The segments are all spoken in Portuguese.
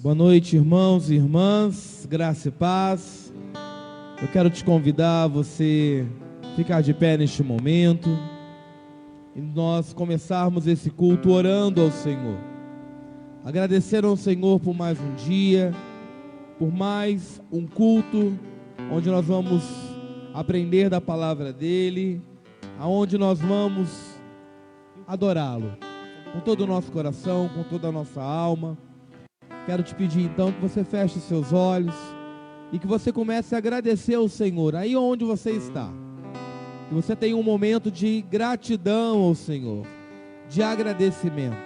Boa noite, irmãos e irmãs, graça e paz. Eu quero te convidar a você ficar de pé neste momento e nós começarmos esse culto orando ao Senhor, agradecendo ao Senhor por mais um dia, por mais um culto onde nós vamos aprender da palavra dele, aonde nós vamos adorá-lo com todo o nosso coração, com toda a nossa alma. Quero te pedir então que você feche seus olhos e que você comece a agradecer ao Senhor aí onde você está. Que você tenha um momento de gratidão ao Senhor, de agradecimento.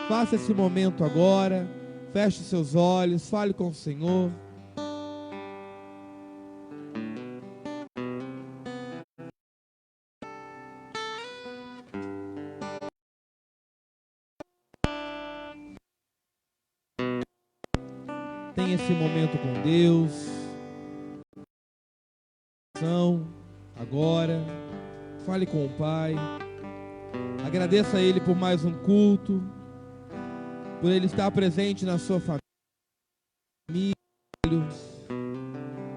Faça esse momento agora, feche seus olhos, fale com o Senhor. Tenha esse momento com Deus. Agora, fale com o Pai. Agradeça a Ele por mais um culto, por Ele estar presente na sua família,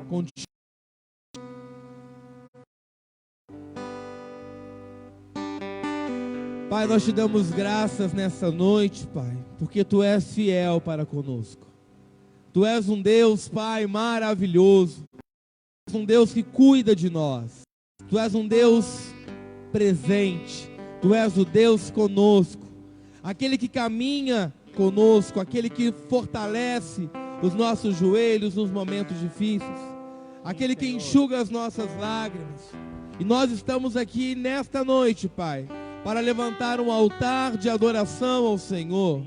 contigo. Pai, nós te damos graças nessa noite, Pai, porque Tu és fiel para conosco. Tu és um Deus, Pai, maravilhoso. Tu és um Deus que cuida de nós. Tu és um Deus presente. Tu és o Deus conosco. Aquele que caminha conosco, aquele que fortalece os nossos joelhos nos momentos difíceis. Aquele que enxuga as nossas lágrimas. E nós estamos aqui nesta noite, Pai, para levantar um altar de adoração ao Senhor.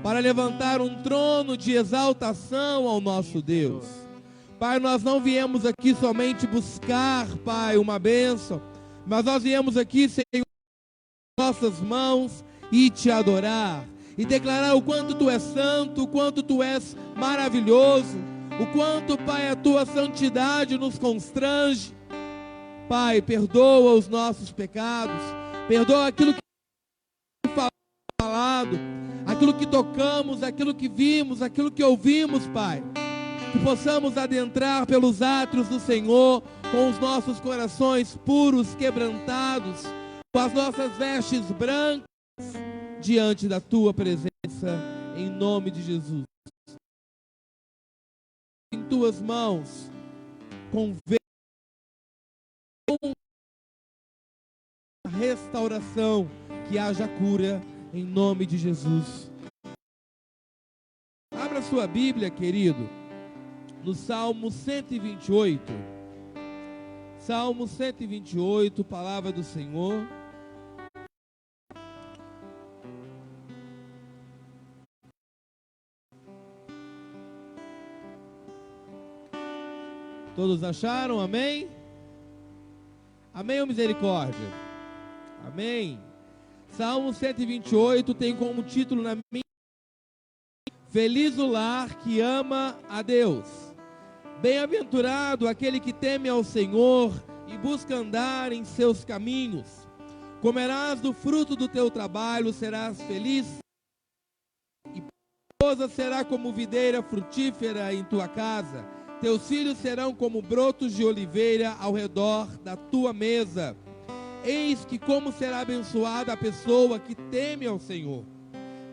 Para levantar um trono de exaltação ao nosso Deus. Pai, nós não viemos aqui somente buscar, Pai, uma bênção, mas nós viemos aqui, Senhor, nossas mãos e te adorar, e declarar o quanto Tu és santo, o quanto Tu és maravilhoso, o quanto, Pai, a Tua santidade nos constrange. Pai, perdoa os nossos pecados, perdoa aquilo que falado, aquilo que tocamos, aquilo que vimos, aquilo que ouvimos, Pai. Que possamos adentrar pelos átrios do Senhor com os nossos corações puros, quebrantados, com as nossas vestes brancas diante da Tua presença, em nome de Jesus. Em Tuas mãos, convém a restauração, que haja cura, em nome de Jesus. Abra sua Bíblia, querido, no Salmo 128. Salmo 128, palavra do Senhor. Todos acharam? Amém? Amém ou misericórdia? Amém. Salmo 128 tem como título na minha: Feliz o lar que ama a Deus. Bem-aventurado aquele que teme ao Senhor e busca andar em seus caminhos. Comerás do fruto do teu trabalho, serás feliz, e esposa será como videira frutífera em tua casa. Teus filhos serão como brotos de oliveira ao redor da tua mesa. Eis que como será abençoada a pessoa que teme ao Senhor.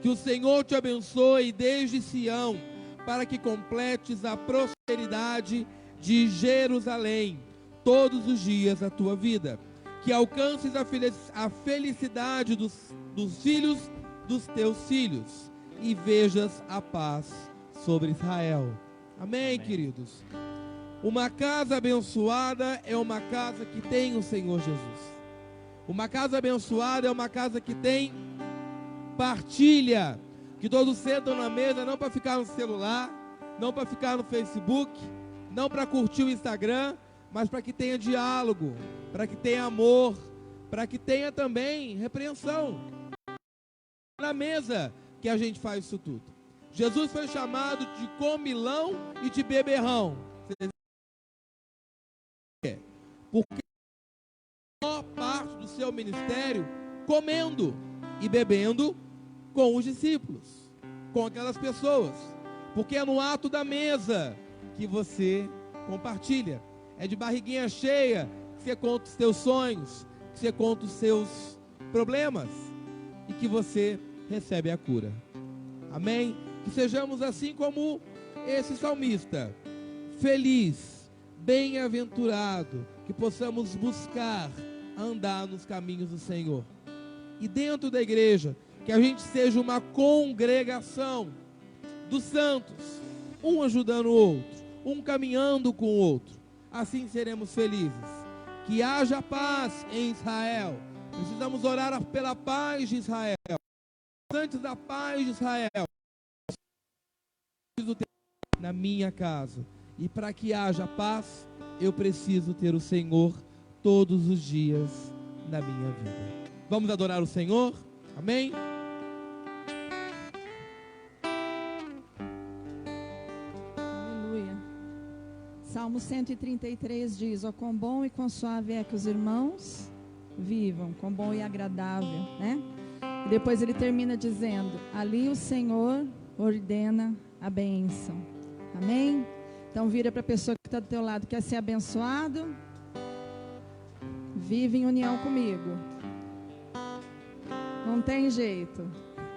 Que o Senhor te abençoe desde Sião, para que completes a prosperidade de Jerusalém todos os dias da tua vida. Que alcances a felicidade dos filhos dos teus filhos e vejas a paz sobre Israel. Amém, queridos? Uma casa abençoada é uma casa que tem o Senhor Jesus. Uma casa abençoada é uma casa que tem partilha, que todos sentam na mesa não para ficar no celular, não para ficar no Facebook, não para curtir o Instagram, mas para que tenha diálogo, para que tenha amor, para que tenha também repreensão. Na mesa que a gente faz isso tudo. Jesus foi chamado de comilão e de beberrão. Porque a maior parte do seu ministério comendo e bebendo com os discípulos, com aquelas pessoas. porque é no ato da mesa que você compartilha. É de barriguinha cheia que você conta os teus sonhos, que você conta os seus problemas e que você recebe a cura. Amém? Que sejamos assim como esse salmista, feliz, bem-aventurado, que possamos buscar andar nos caminhos do Senhor. E dentro da igreja, que a gente seja uma congregação dos santos, um ajudando o outro, um caminhando com o outro. Assim seremos felizes. Que haja paz em Israel. Precisamos orar pela paz de Israel. Antes da paz de Israel, preciso ter na minha casa. E para que haja paz, eu preciso ter o Senhor todos os dias na minha vida. Vamos adorar o Senhor? Amém? Aleluia. Salmo 133 diz: ó, quão bom e quão suave é que os irmãos vivam, quão bom e agradável, né? E depois ele termina dizendo: ali o Senhor ordena a bênção. Amém? Então vira para a pessoa que está do teu lado: quer ser abençoado? Vive em união comigo. Não tem jeito.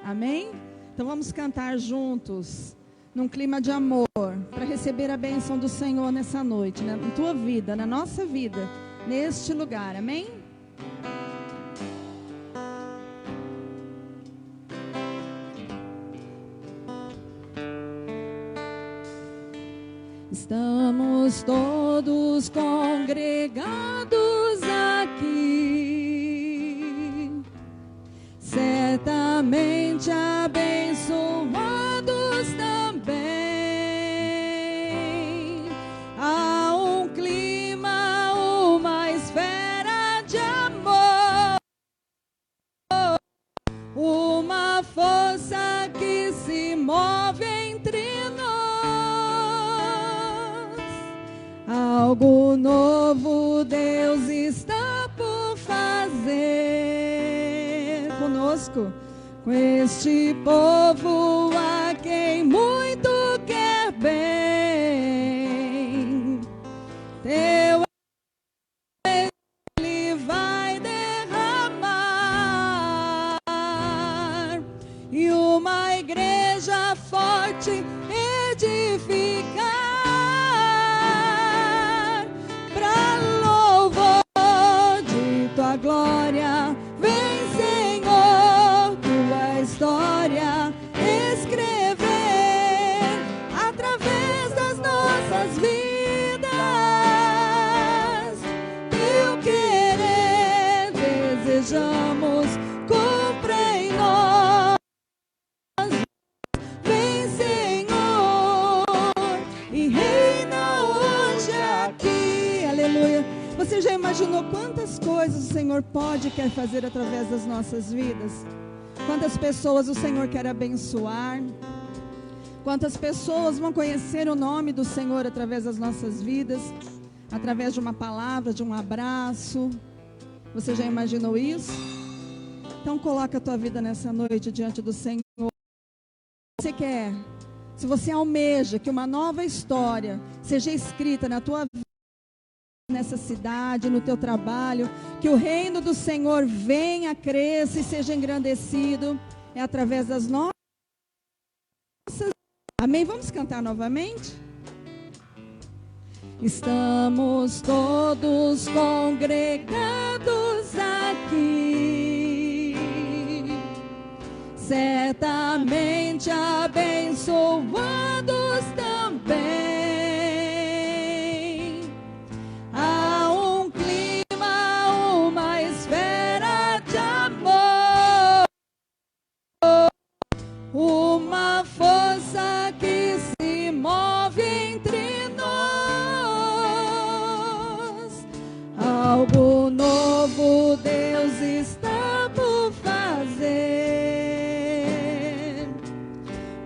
Amém? Então vamos cantar juntos, num clima de amor, para receber a bênção do Senhor nessa noite, na tua vida, na nossa vida, neste lugar. Amém? Estamos todos congregados aqui, certamente abençoados também. Há um clima, uma esfera de amor, uma força que se move entre nós. Algo novo Deus está por fazer conosco, com este povo a quem muito quer bem. Teu Ele vai derramar e uma igreja forte edificar. Tua glória, vem Senhor, tua história escrever através das nossas vidas. Teu querer desejamos, cumpre em nós. Vem Senhor e reina hoje aqui. Aleluia. Você já imaginou quantas coisas o Senhor pode e quer fazer através das nossas vidas? Quantas pessoas o Senhor quer abençoar? Quantas pessoas vão conhecer o nome do Senhor através das nossas vidas? Através de uma palavra, de um abraço? Você já imaginou isso? Então coloca a tua vida nessa noite diante do Senhor. Se você quer, se você almeja que uma nova história seja escrita na tua vida, nessa cidade, no teu trabalho, que o reino do Senhor venha, cresça e seja engrandecido, é através das nossas. Amém? Vamos cantar novamente? Estamos todos congregados aqui, certamente abençoados também. Uma força que se move entre nós. Algo novo Deus está por fazer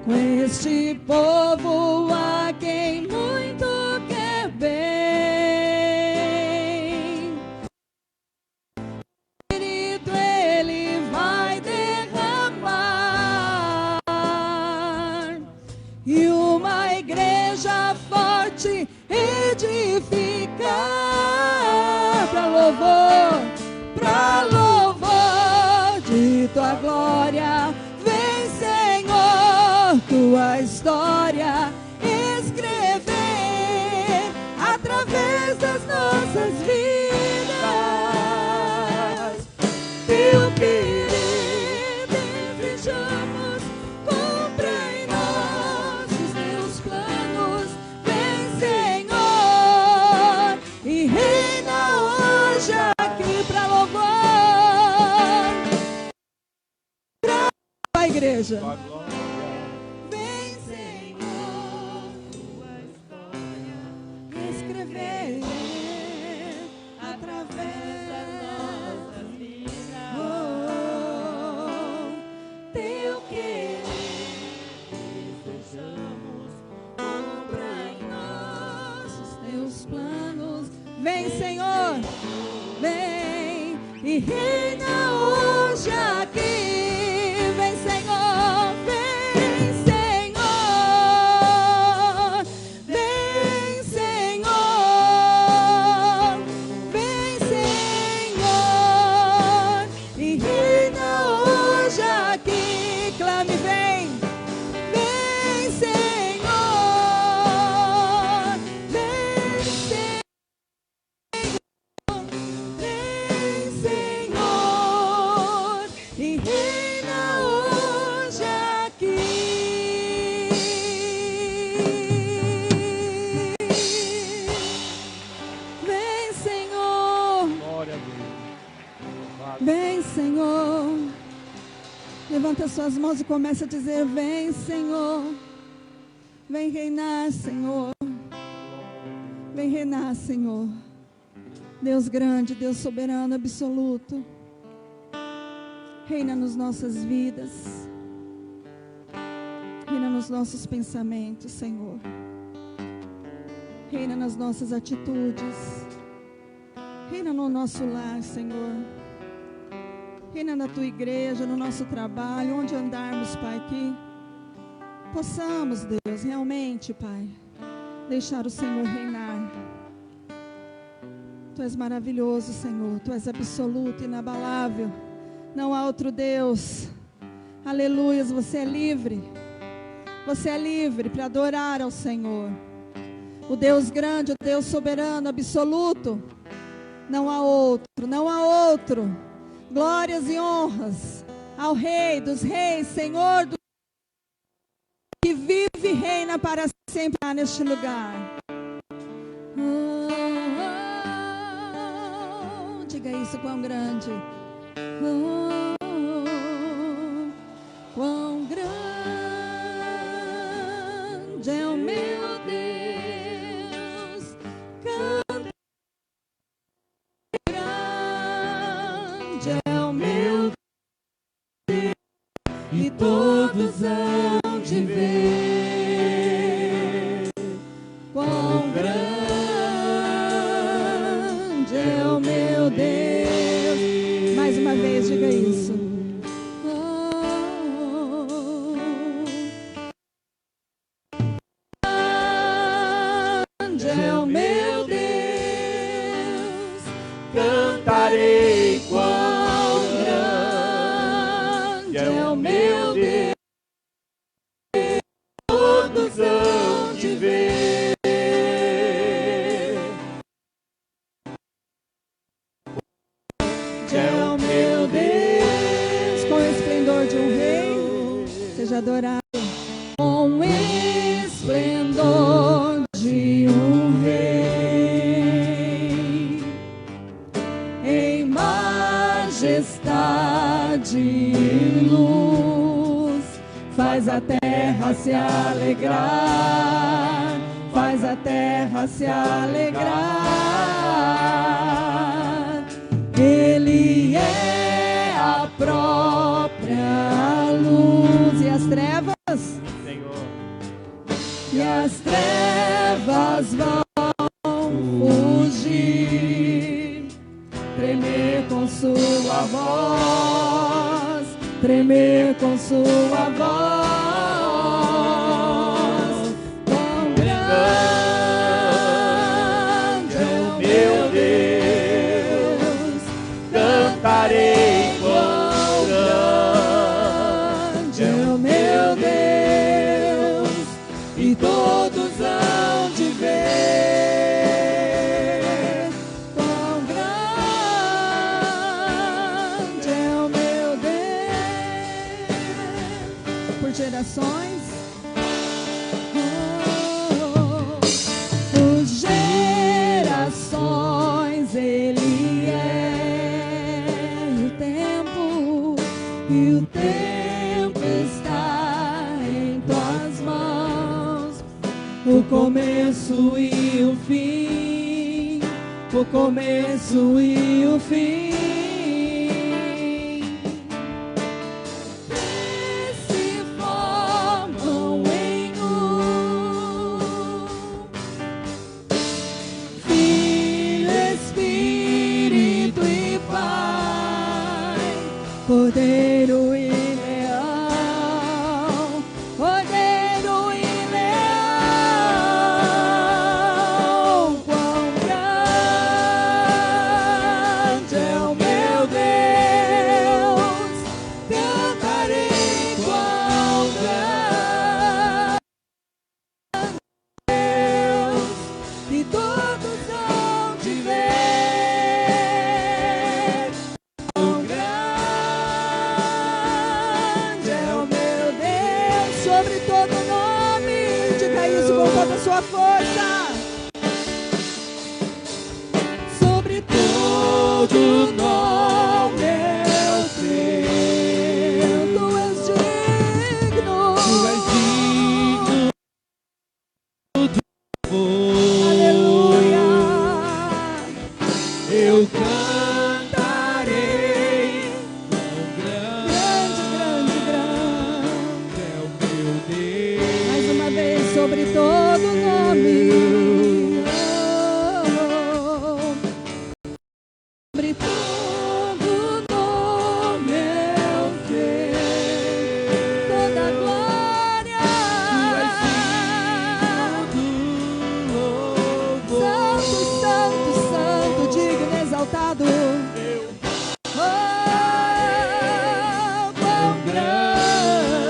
com este povo a quem muito quer bem. Espírito Ele vai derramar e uma louvor de tua glória. Vem, Senhor, tua história escrever através das nossas vidas. Teu querer desejamos, cumpra em nós os teus planos. Vem, Senhor, e reina hoje aqui para louvor a igreja. Vem, Senhor, tua história escrever através das nossas vidas. Teu querer desejamos, cumpra em nós os teus planos. Vem, Senhor, vem e reina hoje aqui. Vem, Senhor, vem, Senhor, vem, Senhor, vem, Senhor, e reina hoje aqui. Clame, vem, vem, Senhor, vem, Senhor. Vem, Senhor, e reina hoje aqui. Vem, Senhor. Glória a Deus. Vem, Senhor. Levanta suas mãos e começa a dizer: vem, Senhor. Vem reinar, Senhor. Vem reinar, Senhor. Deus grande, Deus soberano, absoluto. Reina nas nossas vidas. Reina nos nossos pensamentos, Senhor. Reina nas nossas atitudes. Reina no nosso lar, Senhor. Reina na tua igreja, no nosso trabalho, onde andarmos, Pai, que possamos, Deus, realmente, Pai, deixar o Senhor reinar. Tu és maravilhoso, Senhor. Tu és absoluto, inabalável. Não há outro Deus. Aleluias, você é livre. Você é livre para adorar ao Senhor. O Deus grande, o Deus soberano, absoluto. Não há outro, não há outro. Glórias e honras ao Rei dos Reis, Senhor do que vive e reina para sempre neste lugar. Diga isso, quão grande. Quão grande é o meu Deus. Grande é o meu Deus. E todos hão de ver. Quão grande é o meu Deus. Mais uma vez, diga isso. Grande é o meu Deus. Cantarei Quão grande é o meu Deus. todos hão de ver. É o meu Deus, com o esplendor de um rei, seja adorado. Com o esplendor de um rei, em majestade e luz, faz a terra se alegrar, faz a terra se alegrar. Ele é a própria luz. E as trevas? Senhor, E as trevas vão fugir. Tremer com sua voz. Tremer com sua voz. Quão grande é o meu Deus. gerações. Por gerações Ele é, e o tempo está em tuas mãos. O começo e o fim, o começo e o fim. Se formam em um. Filho, Espírito e Pai, Cordeiro e Leão, Cordeiro e Leão. Quão grande é o meu Deus, cantarei quão grande é Deus, e todos hão de ver. Quão grande é o meu Deus, sobre todo nome, diga isso com toda a sua força. Sobre todo nome eu sei, tu és digno, aleluia. Eu cantarei, Grande, grande, grande. é o meu Deus. Mais uma vez, sobre todo nome. Sobre todo nome eu sei, toda glória. Santo, santo, santo, digno, exaltado. Oh, quão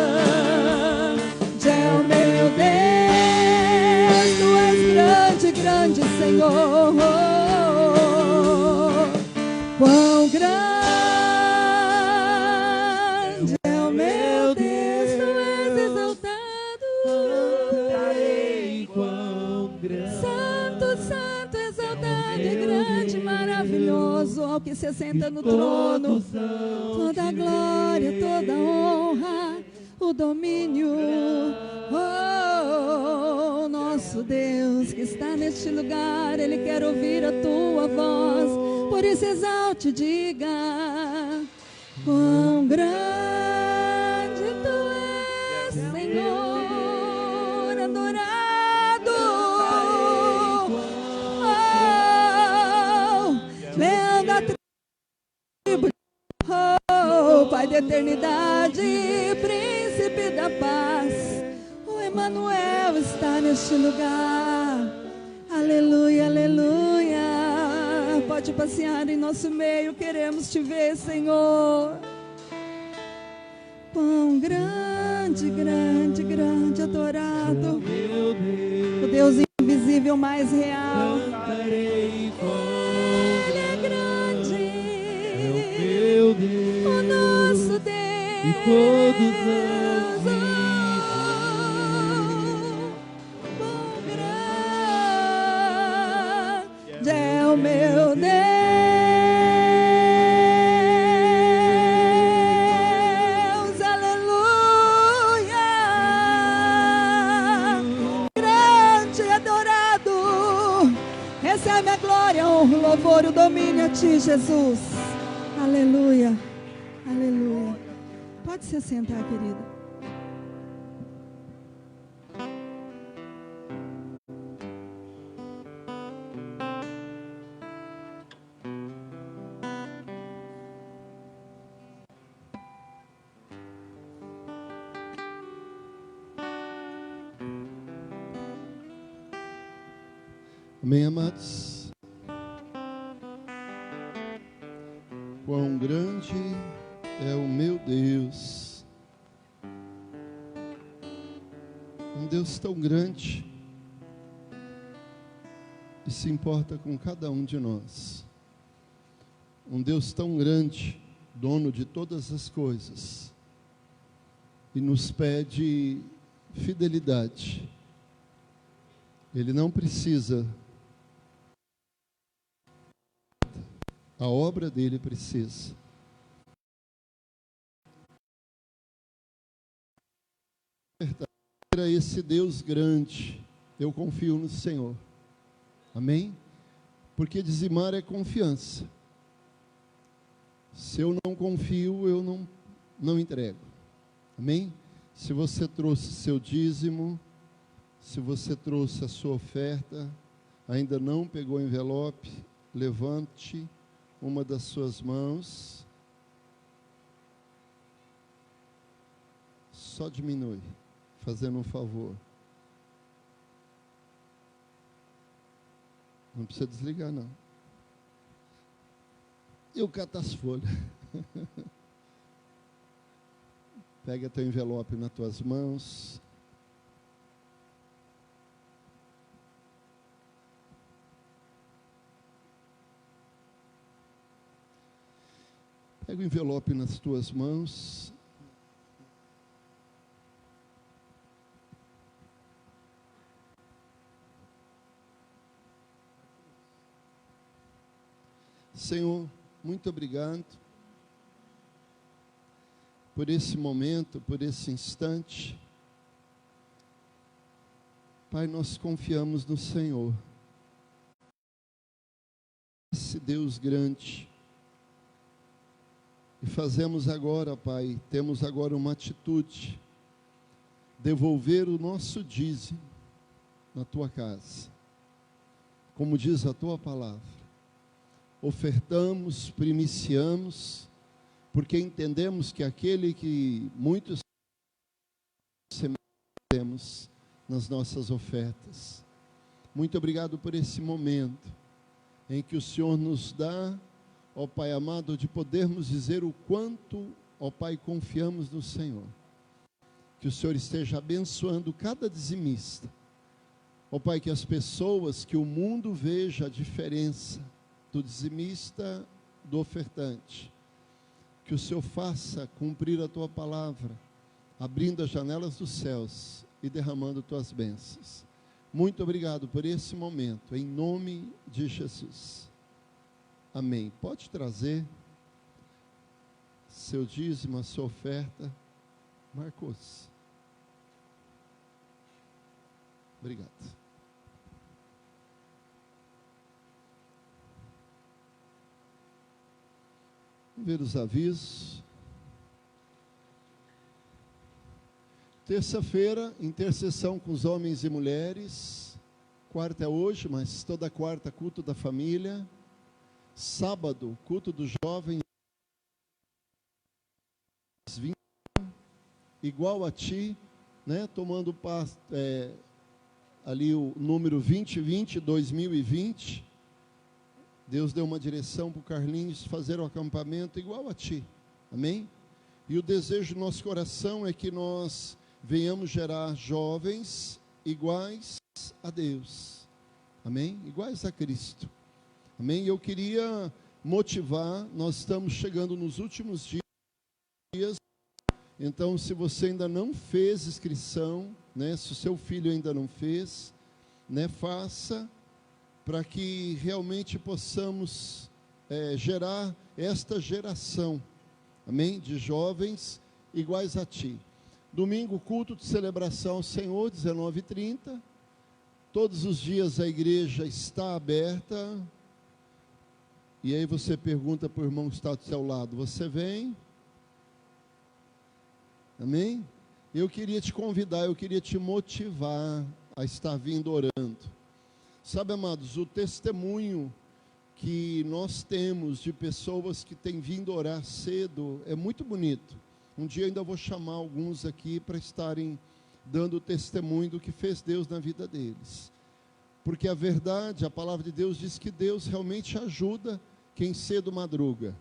grande é o meu Deus, tu és grande, grande, Senhor. Quão grande é o meu Deus, tu és exaltado. Cantarei quão grande. Santo, santo, exaltado e grande, maravilhoso, ao que se assenta no trono. Toda a glória, toda a honra, o domínio. Oh, nosso Deus que está neste lugar, Ele quer ouvir a tua voz. Por isso exalte e diga: quão grande tu és, Senhor, adorado. Oh, Leão da tribo, oh, Pai da eternidade, Príncipe da paz, o Emanuel está neste lugar. Aleluia, aleluia. Pode passear em nosso meio, queremos te ver, Senhor. Quão grande, grande, grande, adorado, Meu Deus, o Deus invisível mais real. cantarei Ele é grande, meu Deus, o nosso Deus. e todos hão Quão grande é o meu Deus, aleluia. Grande, adorado, recebe a glória, a honra, o louvor, o domínio a ti, Jesus. Aleluia, aleluia. Pode se sentar, querida. Amém, amados? Quão grande é o meu Deus, um Deus tão grande e se importa com cada um de nós, um Deus tão grande, dono de todas as coisas, e nos pede fidelidade. Ele não precisa, a obra dele precisa. Para esse Deus grande, eu confio no Senhor. Amém? Porque dizimar é confiança. Se eu não confio, eu não entrego. Amém? Se você trouxe seu dízimo, se você trouxe a sua oferta, ainda não pegou o envelope, levante uma das suas mãos. Só diminui, fazendo um favor. Não precisa desligar, não. Eu cato as folhas. Pega teu envelope nas tuas mãos. Pega o envelope nas tuas mãos. Senhor, muito obrigado por esse momento, por esse instante. Pai, nós confiamos no Senhor. Esse Deus grande. E fazemos agora, Pai, temos agora uma atitude, devolver o nosso dízimo na Tua casa. Como diz a Tua palavra. Ofertamos, primiciamos, porque entendemos que aquele que muitos temos nas nossas ofertas. Muito obrigado por esse momento em que o Senhor nos dá, ó Pai amado, de podermos dizer o quanto, ó Pai, confiamos no Senhor. Que o Senhor esteja abençoando cada dizimista. Ó Pai, que as pessoas, que o mundo veja a diferença do dizimista, do ofertante. Que o Senhor faça cumprir a Tua palavra, abrindo as janelas dos céus e derramando Tuas bênçãos. Muito obrigado por esse momento, em nome de Jesus. Amém. Pode trazer seu dízimo, a sua oferta. Marcos. Obrigado. Vamos ver os avisos. Terça-feira, intercessão com os homens e mulheres. Quarta é hoje, mas toda quarta, culto da família. Sábado, culto dos jovens. Igual a ti, né? Tomando ali o número 2020, 2020. Deus deu uma direção para o Carlinhos fazer o acampamento igual a ti. Amém? E o desejo do nosso coração é que nós venhamos gerar jovens iguais a Deus. Amém? Iguais a Cristo. Amém? Eu queria motivar, nós estamos chegando nos últimos dias. Então, se você ainda não fez inscrição, né, se o seu filho ainda não fez, né, faça, para que realmente possamos gerar esta geração, amém, de jovens iguais a ti. Domingo, culto de celebração ao Senhor, 19h30. Todos os dias a igreja está aberta. E aí você pergunta para o irmão que está do seu lado, você vem? Amém? Eu queria te convidar, eu queria te motivar a estar vindo orando. Sabe, amados, o testemunho que nós temos de pessoas que têm vindo orar cedo é muito bonito. Um dia ainda vou chamar alguns aqui para estarem dando testemunho do que fez Deus na vida deles. Porque a verdade, a palavra de Deus diz que Deus realmente ajuda quem cedo madruga,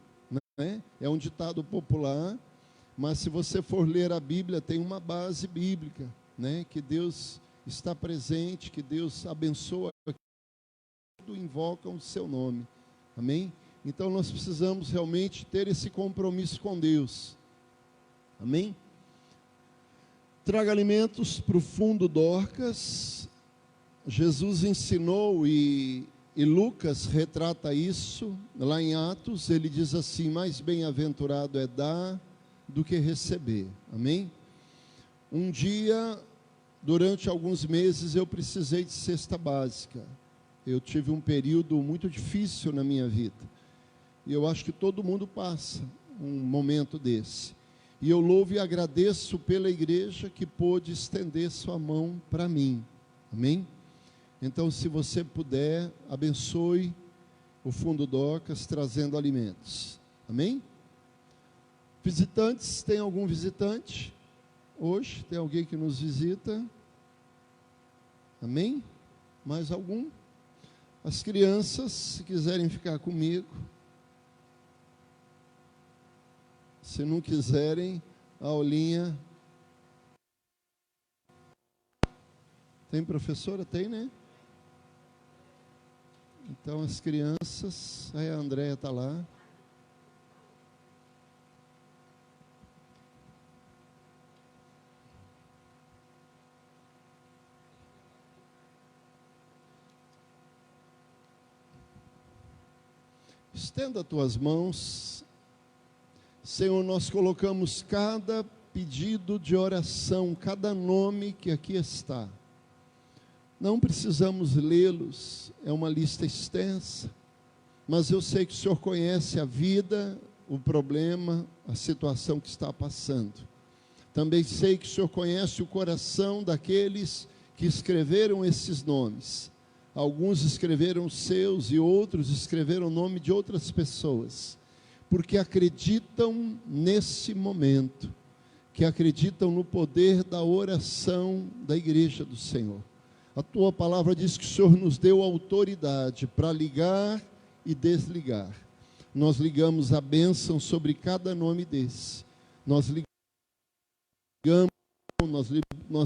né? É um ditado popular, mas se você for ler a Bíblia, tem uma base bíblica, né? Que Deus está presente, que Deus abençoa, invocam o seu nome, amém? Então nós precisamos realmente ter esse compromisso com Deus, amém? Traga alimentos para o fundo Dorcas. Jesus ensinou e Lucas retrata isso, lá em Atos, ele diz assim: mais bem-aventurado é dar do que receber, amém? Um dia, durante alguns meses, eu precisei de cesta básica, eu tive um período muito difícil na minha vida, e eu acho que todo mundo passa um momento desse, e eu louvo e agradeço pela igreja que pôde estender sua mão para mim, amém? Então, se você puder, abençoe o fundo Docas trazendo alimentos. Amém? Visitantes, tem algum visitante? Hoje, tem alguém que nos visita? Amém? Mais algum? As crianças, se quiserem ficar comigo. Se não quiserem, a aulinha. Tem professora? Tem, né? Então as crianças, aí a Andréia está lá. Estenda as tuas mãos. Senhor, nós colocamos cada pedido de oração, cada nome que aqui está. Não precisamos lê-los, é uma lista extensa, mas eu sei que o Senhor conhece a vida, o problema, a situação que está passando. Também sei que o Senhor conhece o coração daqueles que escreveram esses nomes. Alguns escreveram os seus e outros escreveram o nome de outras pessoas, porque acreditam nesse momento, que acreditam no poder da oração da igreja do Senhor. A tua palavra diz que o Senhor nos deu autoridade para ligar e desligar. Nós ligamos a bênção sobre cada nome desse. Nós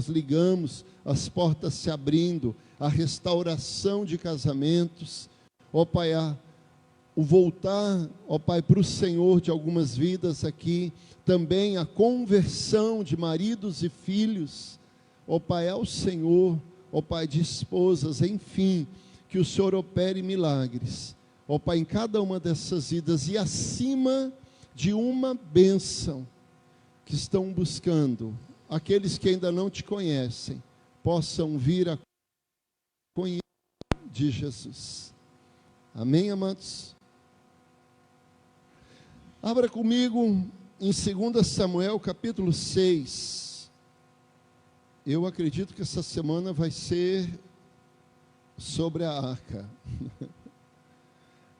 ligamos as portas se abrindo, a restauração de casamentos. Ó Pai, o voltar, ó Pai, para o Senhor de algumas vidas aqui. Também a conversão de maridos e filhos. Ó Pai, ao Senhor. Ó Pai, de esposas, enfim, que o Senhor opere milagres, ó Pai, em cada uma dessas vidas, e acima de uma bênção que estão buscando, aqueles que ainda não te conhecem, possam vir a conhecer de Jesus. Amém, amados? Abra comigo em 2 Samuel, capítulo 6. Eu acredito que essa semana vai ser sobre a arca.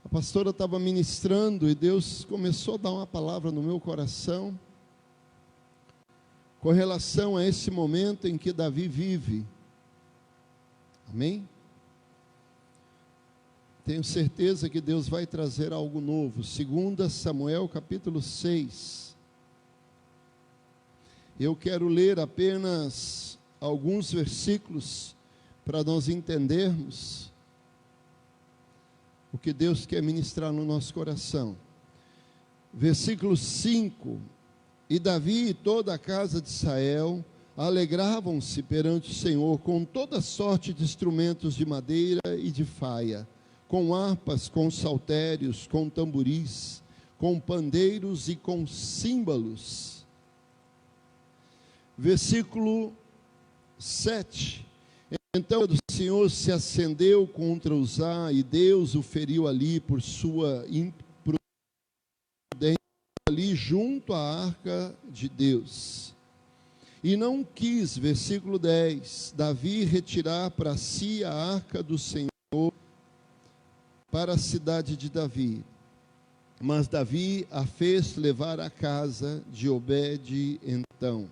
A pastora estava ministrando e Deus começou a dar uma palavra no meu coração com relação a esse momento em que Davi vive. Amém? Tenho certeza que Deus vai trazer algo novo. 2 Samuel capítulo 6. Eu quero ler apenas alguns versículos para nós entendermos o que Deus quer ministrar no nosso coração. Versículo 5: E Davi e toda a casa de Israel alegravam-se perante o Senhor com toda sorte de instrumentos de madeira e de faia, com harpas, com saltérios, com tamboris, com pandeiros e com símbolos. Versículo 7: Então o Senhor se acendeu contra Uzá, e Deus o feriu ali por sua imprudência, ali junto à arca de Deus. E não quis, versículo 10, Davi retirar para si a arca do Senhor para a cidade de Davi. Mas Davi a fez levar à casa de Obed-edom.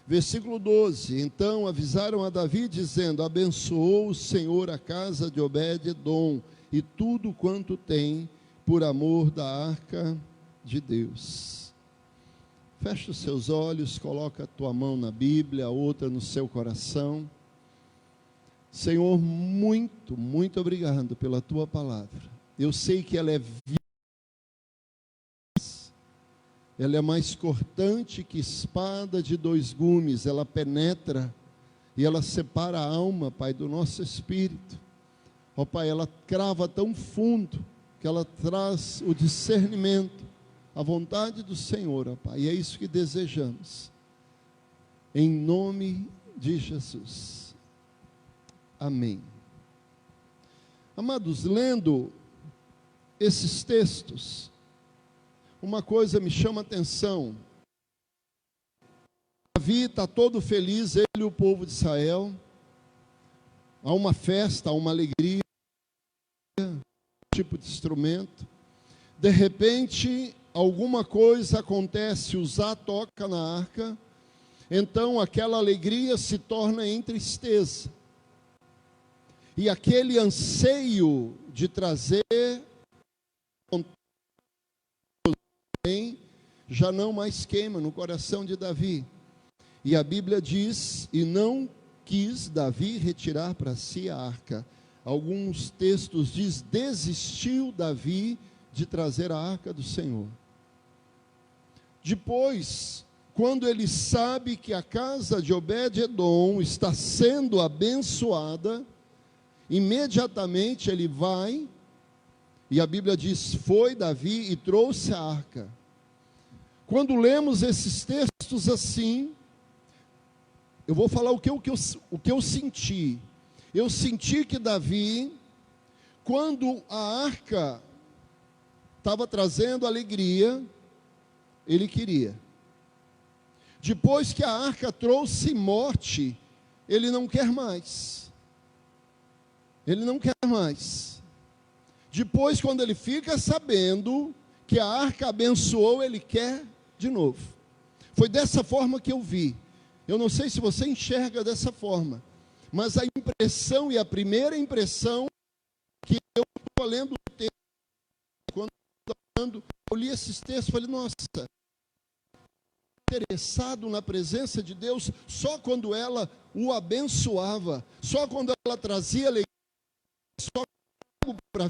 Versículo 12: Então avisaram a Davi, dizendo: Abençoou o Senhor a casa de Obed-edom e tudo quanto tem, por amor da arca de Deus. Feche os seus olhos, coloca a tua mão na Bíblia, a outra no seu coração. Senhor, muito, muito obrigado pela tua palavra. Eu sei que ela é viva, ela é mais cortante que espada de dois gumes, ela penetra e ela separa a alma, Pai, do nosso espírito. Ó Pai, ela crava tão fundo que ela traz o discernimento, a vontade do Senhor, ó Pai, e é isso que desejamos, em nome de Jesus, amém. Amados, lendo esses textos, uma coisa me chama a atenção. Davi está todo feliz, ele e o povo de Israel, há uma festa, há uma alegria, tipo de instrumento. De repente, alguma coisa acontece, Uzá toca na arca, então aquela alegria se torna em tristeza. E aquele anseio de trazer já não mais queima no coração de Davi. E a Bíblia diz, e não quis Davi retirar para si a arca. Alguns textos diz, desistiu Davi de trazer a arca do Senhor. Depois, quando ele sabe que a casa de Obed-edom está sendo abençoada, imediatamente ele vai, e a Bíblia diz, foi Davi e trouxe a arca. Quando lemos esses textos assim, eu vou falar o que eu senti. Eu senti que Davi, quando a arca estava trazendo alegria, ele queria. Depois que a arca trouxe morte, ele não quer mais. Ele não quer mais. Depois, quando ele fica sabendo que a arca abençoou, ele quer de novo. Foi dessa forma que eu vi. Eu não sei se você enxerga dessa forma, mas a impressão e a primeira impressão que eu estou lendo o texto, quando eu li esses textos, falei, nossa, interessado na presença de Deus só quando ela o abençoava, só quando ela trazia alegria, só para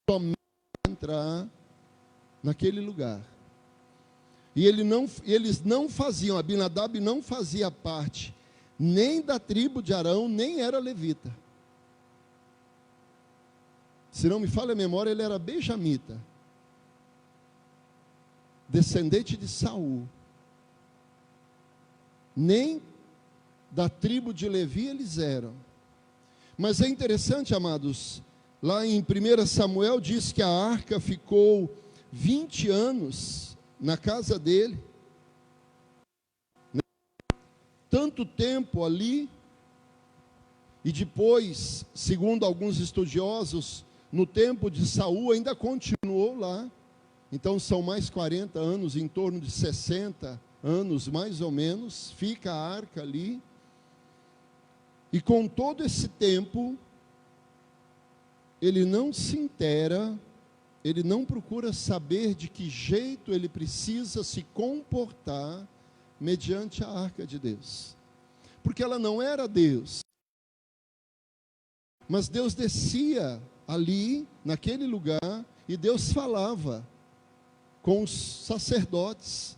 somente entrar naquele lugar. E eles não faziam, Abinadab não fazia parte nem da tribo de Arão, nem era levita. Se não me falha a memória, ele era benjamita, descendente de Saul. Nem da tribo de Levi eles eram. Mas é interessante, amados, lá em 1 Samuel diz que a arca ficou 20 anos na casa dele. Tanto tempo ali, e depois, segundo alguns estudiosos, no tempo de Saul ainda continuou lá. Então são mais 40 anos, em torno de 60 anos mais ou menos, fica a arca ali. E com todo esse tempo, ele não se inteira, ele não procura saber de que jeito ele precisa se comportar mediante a arca de Deus. Porque ela não era Deus. Mas Deus descia ali, naquele lugar, e Deus falava com os sacerdotes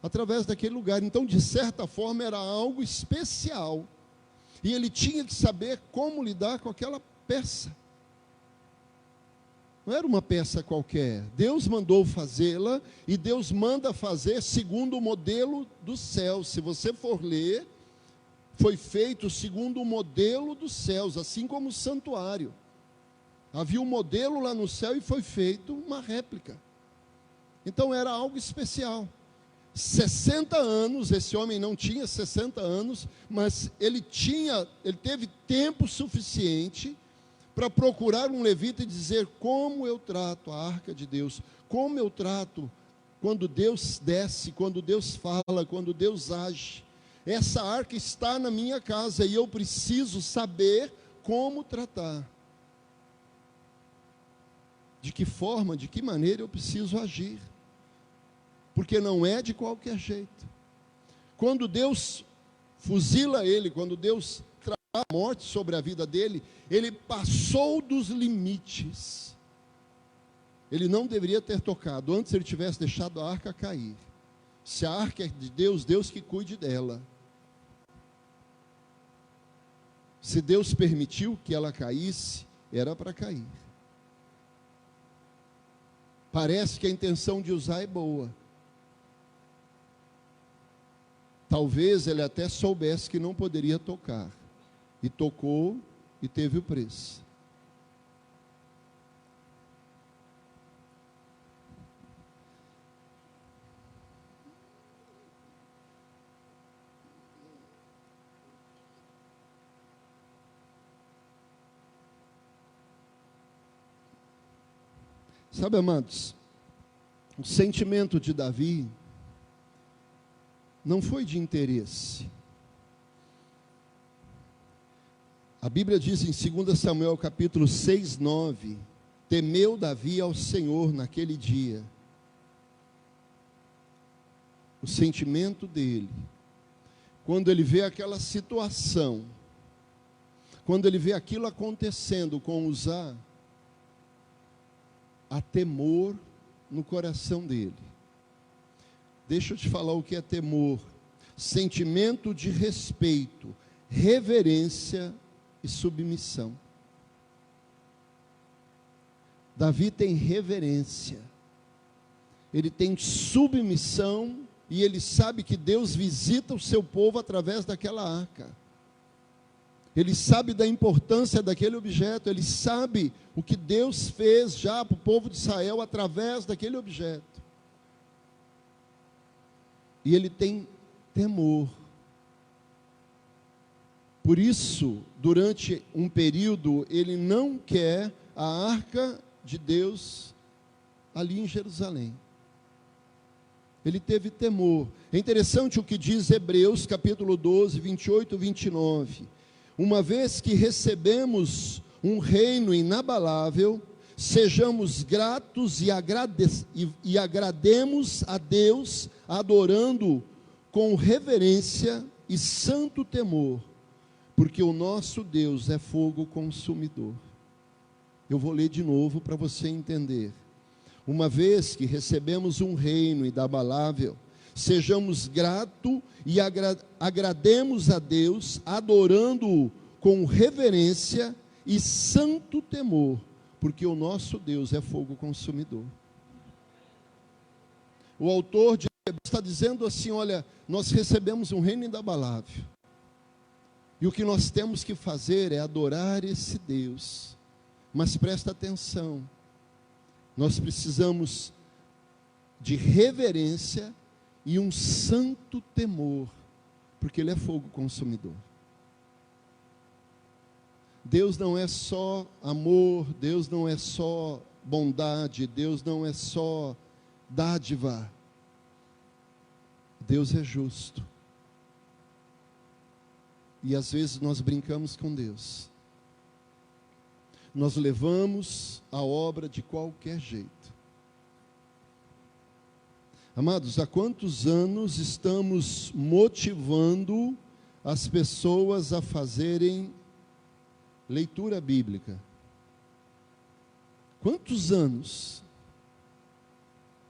através daquele lugar. Então, de certa forma, era algo especial. E ele tinha que saber como lidar com aquela peça. Não era uma peça qualquer. Deus mandou fazê-la, e Deus manda fazer segundo o modelo do céu. Se você for ler, foi feito segundo o modelo dos céus, assim como o santuário. Havia um modelo lá no céu e foi feito uma réplica. Então era algo especial. 60 anos, esse homem não tinha 60 anos, mas ele teve tempo suficiente para procurar um levita e dizer: como eu trato a arca de Deus, como eu trato quando Deus desce, quando Deus fala, quando Deus age. Essa arca está na minha casa e eu preciso saber como tratar. De que forma, de que maneira eu preciso agir. Porque não é de qualquer jeito. Quando Deus fuzila ele, quando Deus traz a morte sobre a vida dele, ele passou dos limites. Ele não deveria ter tocado. Antes ele tivesse deixado a arca cair. Se a arca é de Deus, Deus que cuide dela. Se Deus permitiu que ela caísse, era para cair. Parece que a intenção de usar é boa. Talvez ele até soubesse que não poderia tocar. E tocou e teve o preço. Sabe, amados, o sentimento de Davi não foi de interesse. A Bíblia diz em 2 Samuel capítulo 6, 9, temeu Davi ao Senhor naquele dia. O sentimento dele, quando ele vê aquela situação, quando ele vê aquilo acontecendo com Uzá, há temor no coração dele. Deixa eu te falar o que é temor: sentimento de respeito, reverência e submissão. Davi tem reverência, ele tem submissão, e ele sabe que Deus visita o seu povo através daquela arca. Ele sabe da importância daquele objeto, ele sabe o que Deus fez já para o povo de Israel através daquele objeto. E ele tem temor. Por isso, durante um período, ele não quer a arca de Deus ali em Jerusalém. Ele teve temor. É interessante o que diz Hebreus capítulo 12, 28 e 29. Uma vez que recebemos um reino inabalável, sejamos gratos e agrademos a Deus, adorando com reverência e santo temor, porque o nosso Deus é fogo consumidor. Eu vou ler de novo para você entender. Uma vez que recebemos um reino inabalável, sejamos gratos e agrademos a Deus, adorando-o com reverência e santo temor, porque o nosso Deus é fogo consumidor. O autor de Hebreus está dizendo assim, olha, nós recebemos um reino inabalável, e o que nós temos que fazer é adorar esse Deus. Mas presta atenção, nós precisamos de reverência e um santo temor, porque Ele é fogo consumidor. Deus não é só amor, Deus não é só bondade, Deus não é só dádiva. Deus é justo. E às vezes nós brincamos com Deus. Nós levamos a obra de qualquer jeito. Amados, há quantos anos estamos motivando as pessoas a fazerem leitura bíblica? Quantos anos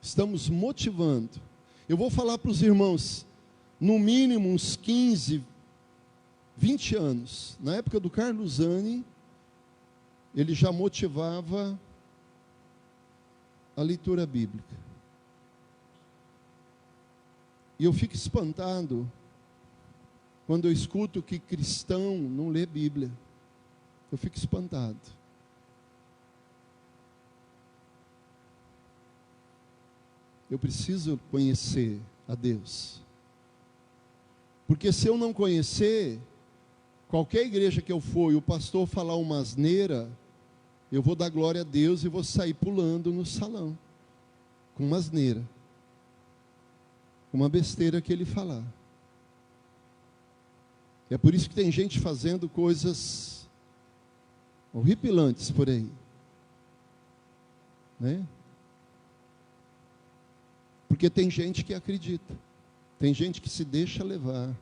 estamos motivando? Eu vou falar para os irmãos, no mínimo uns 15, 20 anos. Na época do Carlos Zani, ele já motivava a leitura bíblica. E eu fico espantado quando eu escuto que cristão não lê Bíblia. Eu fico espantado. Eu preciso conhecer a Deus. Porque se eu não conhecer, qualquer igreja que eu for e o pastor falar uma asneira, eu vou dar glória a Deus e vou sair pulando no salão, com uma asneira, uma besteira que ele falar. É por isso que tem gente fazendo coisas horripilantes por aí, né? Porque tem gente que acredita, tem gente que se deixa levar.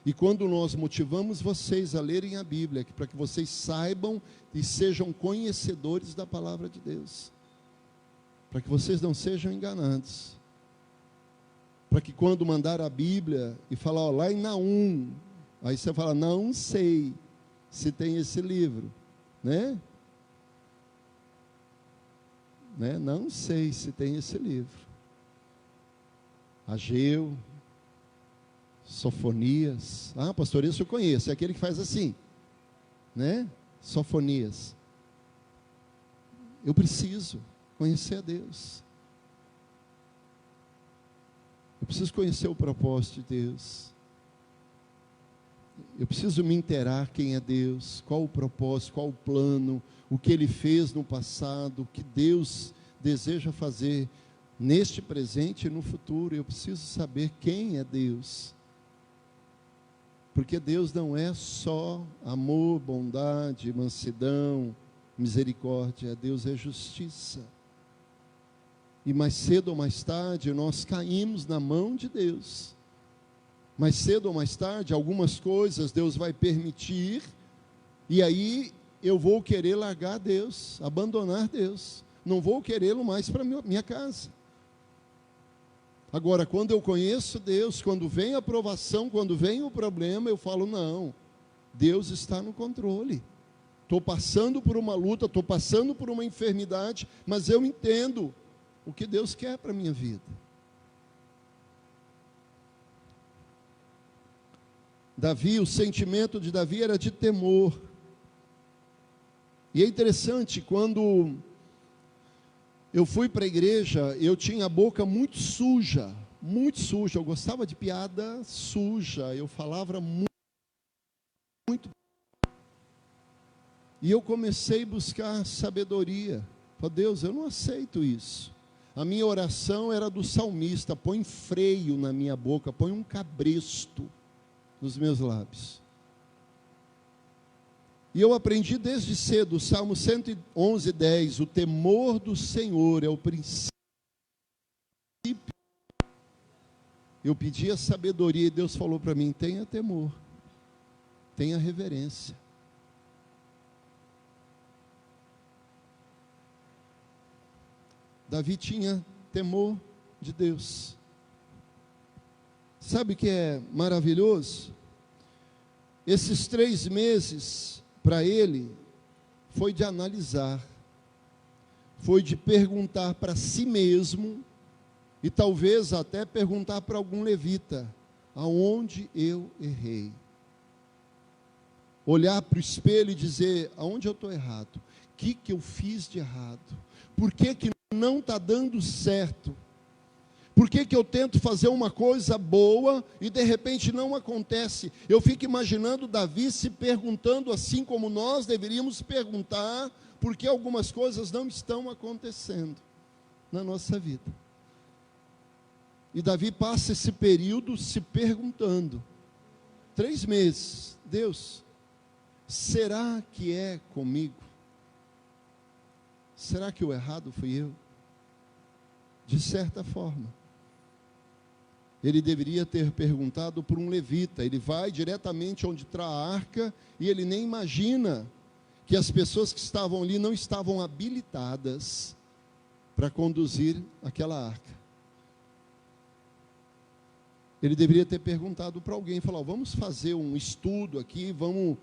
E quando nós motivamos vocês a lerem a Bíblia, para que vocês saibam e sejam conhecedores da palavra de Deus, para que vocês não sejam enganados, para que quando mandar a Bíblia e falar, ó, lá em Naum, aí você fala, não sei se tem esse livro, né? Não sei se tem esse livro. Ageu, Sofonias. Ah, pastor, isso eu conheço. É aquele que faz assim, né? Sofonias. Eu preciso conhecer a Deus. Eu preciso conhecer o propósito de Deus. Eu preciso me inteirar quem é Deus, qual o propósito, qual o plano, o que Ele fez no passado, o que Deus deseja fazer neste presente e no futuro. Eu preciso saber quem é Deus. Porque Deus não é só amor, bondade, mansidão, misericórdia. Deus é justiça. E mais cedo ou mais tarde nós caímos na mão de Deus. Mais cedo ou mais tarde algumas coisas Deus vai permitir. E aí eu vou querer largar Deus, abandonar Deus. Não vou querê-lo mais para minha casa. Agora, quando eu conheço Deus, quando vem a provação, quando vem o problema, eu falo, não, Deus está no controle. Estou passando por uma luta, estou passando por uma enfermidade, mas eu entendo o que Deus quer para a minha vida. Davi, o sentimento de Davi era de temor. E é interessante, quando eu fui para a igreja, eu tinha a boca muito suja, eu gostava de piada suja, eu falava muito. E eu comecei a buscar sabedoria. Falei, Deus, eu não aceito isso. A minha oração era do salmista, põe freio na minha boca, põe um cabresto nos meus lábios. E eu aprendi desde cedo, o Salmo 111:10, o temor do Senhor é o princípio. Eu pedi a sabedoria e Deus falou para mim, tenha temor, tenha reverência. Davi tinha temor de Deus. Sabe o que é maravilhoso? Esses 3 meses, para ele, foi de analisar, foi de perguntar para si mesmo, e talvez até perguntar para algum levita, aonde eu errei? Olhar para o espelho e dizer, aonde eu estou errado? O que eu fiz de errado? Por que não está dando certo? Por que eu tento fazer uma coisa boa e de repente não acontece? Eu fico imaginando Davi se perguntando assim como nós deveríamos perguntar, por que algumas coisas não estão acontecendo na nossa vida. E Davi passa esse período se perguntando, 3 meses, Deus, será que é comigo? Será que o errado fui eu? De certa forma. Ele deveria ter perguntado por um levita. Ele vai diretamente onde está a arca e ele nem imagina que as pessoas que estavam ali não estavam habilitadas para conduzir aquela arca. Ele deveria ter perguntado para alguém, falar, vamos fazer um estudo aqui, vamos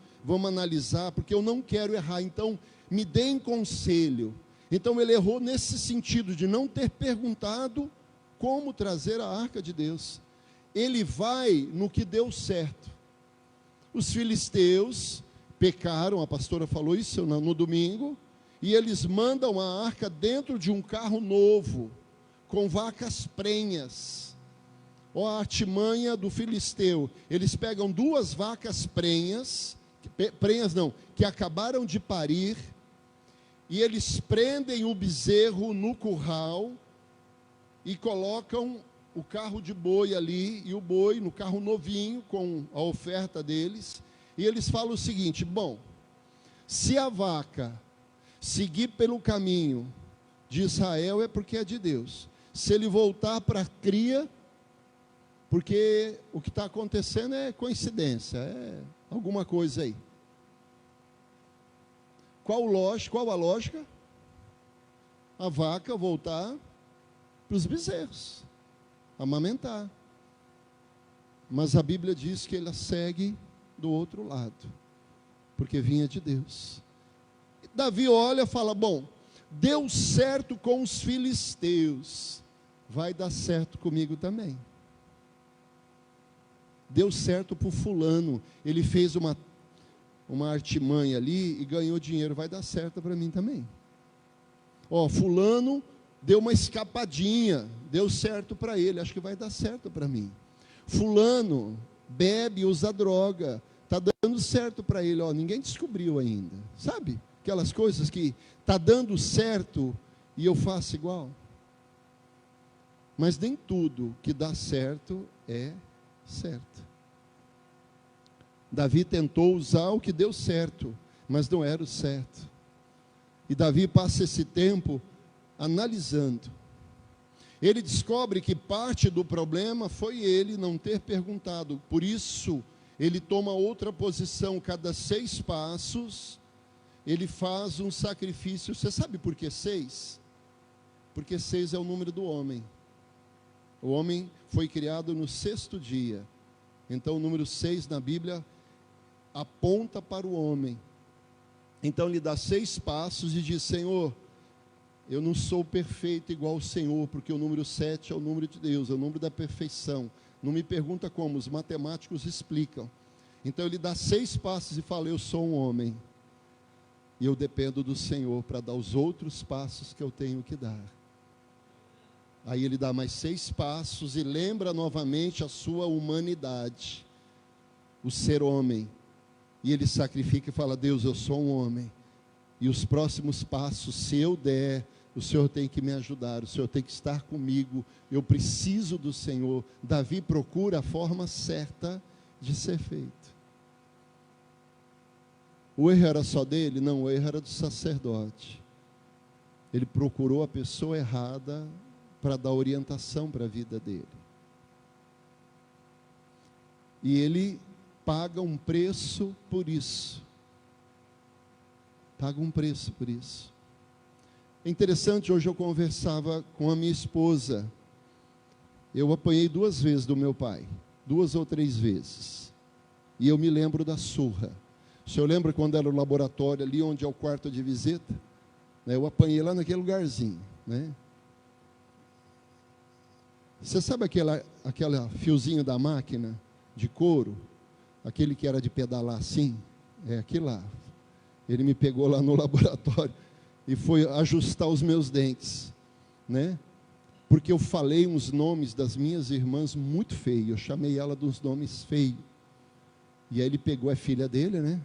analisar, porque eu não quero errar, então me deem conselho. Então ele errou nesse sentido de não ter perguntado como trazer a arca de Deus. Ele vai no que deu certo. Os filisteus pecaram, a pastora falou isso no domingo, e eles mandam a arca dentro de um carro novo, com vacas prenhas. Ó, a artimanha do filisteu, eles pegam 2 vacas prenhas que acabaram de parir, e eles prendem o bezerro no curral, e colocam o carro de boi ali, e o boi no carro novinho, com a oferta deles, e eles falam o seguinte, bom, se a vaca seguir pelo caminho de Israel, é porque é de Deus, se ele voltar para a cria, porque o que está acontecendo é coincidência, é alguma coisa aí. Qual a lógica? A vaca voltar para os bezerros, amamentar. Mas a Bíblia diz que ela segue do outro lado, porque vinha de Deus. Davi olha e fala, bom, deu certo com os filisteus, vai dar certo comigo também. Deu certo para o fulano, ele fez uma artimanha ali e ganhou dinheiro, vai dar certo para mim também. Ó, fulano deu uma escapadinha, deu certo para ele, acho que vai dar certo para mim. Fulano bebe, usa droga, está dando certo para ele, ó, ninguém descobriu ainda. Sabe, aquelas coisas que está dando certo e eu faço igual. Mas nem tudo que dá certo é certo. Davi tentou usar o que deu certo, mas não era o certo. E Davi passa esse tempo analisando. Ele descobre que parte do problema foi ele não ter perguntado. Por isso, ele toma outra posição. Cada 6 passos, ele faz um sacrifício. Você sabe por que 6? Porque 6 é o número do homem. O homem foi criado no 6º dia. Então, o número 6 na Bíblia aponta para o homem. Então, ele dá 6 passos e diz, Senhor, eu não sou perfeito igual ao Senhor, porque o número 7 é o número de Deus, é o número da perfeição. Não me pergunta como, os matemáticos explicam. Então, ele dá 6 passos e fala, eu sou um homem. E eu dependo do Senhor para dar os outros passos que eu tenho que dar. Aí ele dá mais 6 passos e lembra novamente a sua humanidade, o ser homem. E ele sacrifica e fala, Deus, eu sou um homem. E os próximos passos, se eu der, o Senhor tem que me ajudar, o Senhor tem que estar comigo, eu preciso do Senhor. Davi procura a forma certa de ser feito. O erro era só dele? Não, o erro era do sacerdote. Ele procurou a pessoa errada para dar orientação para a vida dele. E ele paga um preço por isso. Paga um preço por isso. É interessante, hoje eu conversava com a minha esposa. Eu apanhei 2 vezes do meu pai, 2 ou 3 vezes. E eu me lembro da surra. O senhor lembra quando era o laboratório ali, onde é o quarto de visita? Eu apanhei lá naquele lugarzinho, né? Você sabe aquela fiozinho da máquina de couro? Aquele que era de pedalar assim? É aquele lá. Ele me pegou lá no laboratório e foi ajustar os meus dentes, né? Porque eu falei uns nomes das minhas irmãs muito feios. Eu chamei ela dos nomes feios. E aí ele pegou a filha dele, né?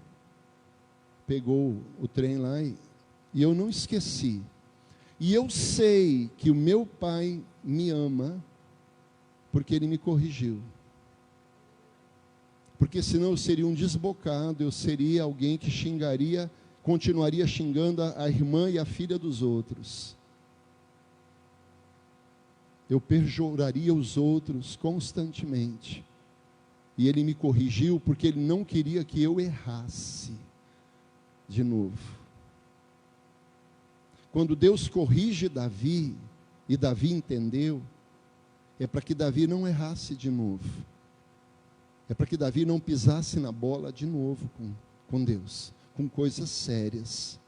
Pegou o trem lá e eu não esqueci. E eu sei que o meu pai me ama porque ele me corrigiu. Porque senão eu seria um desbocado, eu seria alguém que xingaria, continuaria xingando a irmã e a filha dos outros. Eu perjuraria os outros constantemente. E ele me corrigiu porque ele não queria que eu errasse de novo. Quando Deus corrige Davi, e Davi entendeu, é para que Davi não errasse de novo. É para que Davi não pisasse na bola de novo com Deus, com coisas sérias.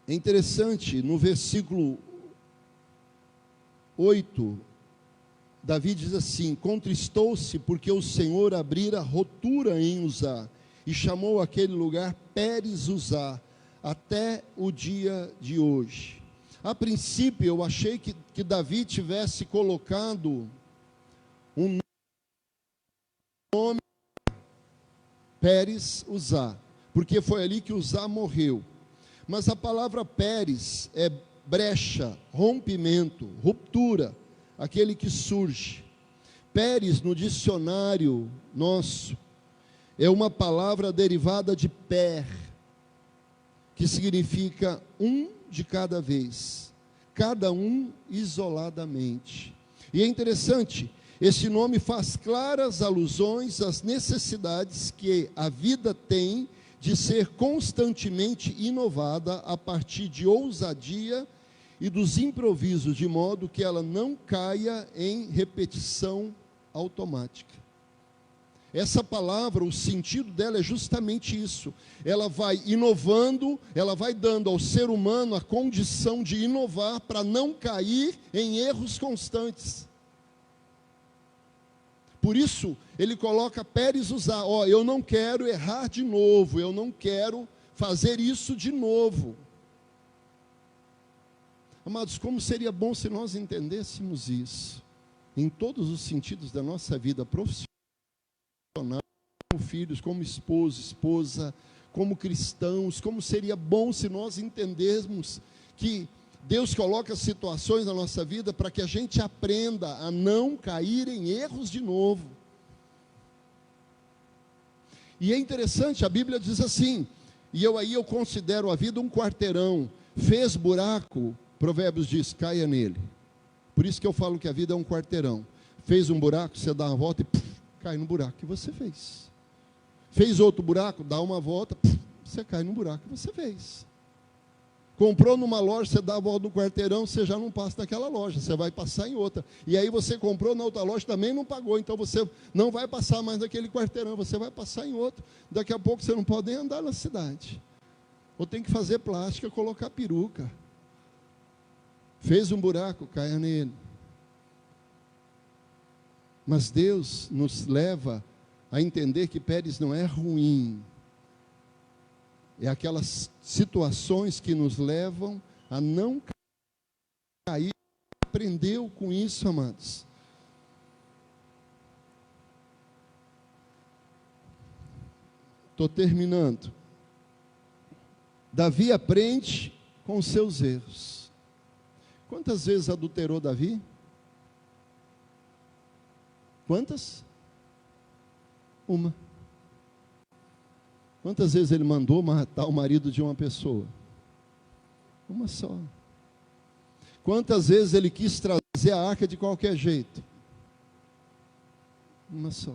É interessante, no versículo 8, Davi diz assim: contristou-se porque o Senhor abrira rotura em Uzá, e chamou aquele lugar Pérez Uzá, até o dia de hoje. A princípio eu achei que Davi tivesse colocado um nome, Pérez Uzá, porque foi ali que Uzá morreu. Mas a palavra Pérez é brecha, rompimento, ruptura, aquele que surge. Pérez, no dicionário nosso, é uma palavra derivada de per, que significa um de cada vez, cada um isoladamente. E é interessante, esse nome faz claras alusões às necessidades que a vida tem de ser constantemente inovada a partir de ousadia e dos improvisos, de modo que ela não caia em repetição automática. Essa palavra, o sentido dela é justamente isso. Ela vai inovando, ela vai dando ao ser humano a condição de inovar para não cair em erros constantes. Por isso, ele coloca Pérez Uzá, eu não quero errar de novo, eu não quero fazer isso de novo. Amados, como seria bom se nós entendêssemos isso, em todos os sentidos da nossa vida profissional, como filhos, como esposo, esposa, como cristãos, como seria bom se nós entendermos que Deus coloca situações na nossa vida para que a gente aprenda a não cair em erros de novo. E é interessante, a Bíblia diz assim, e eu considero a vida um quarteirão, fez buraco, Provérbios diz, caia nele. Por isso que eu falo que a vida é um quarteirão. Fez um buraco, você dá uma volta e cai no buraco que você fez. Fez outro buraco, dá uma volta, você cai no buraco que você fez. Comprou numa loja, você dá a volta no quarteirão, você já não passa naquela loja, você vai passar em outra. E aí você comprou na outra loja, também não pagou, então você não vai passar mais naquele quarteirão, você vai passar em outro. Daqui a pouco você não pode nem andar na cidade. Ou tem que fazer plástica, colocar peruca. Fez um buraco, caia nele. Mas Deus nos leva a entender que Pérez não é ruim. É aquelas situações que nos levam a não cair. Aprendeu com isso, amados. Estou terminando. Davi aprende com seus erros. Quantas vezes adulterou Davi? Quantas? Uma. Quantas vezes ele mandou matar o marido de uma pessoa? Uma só. Quantas vezes ele quis trazer a arca de qualquer jeito? Uma só.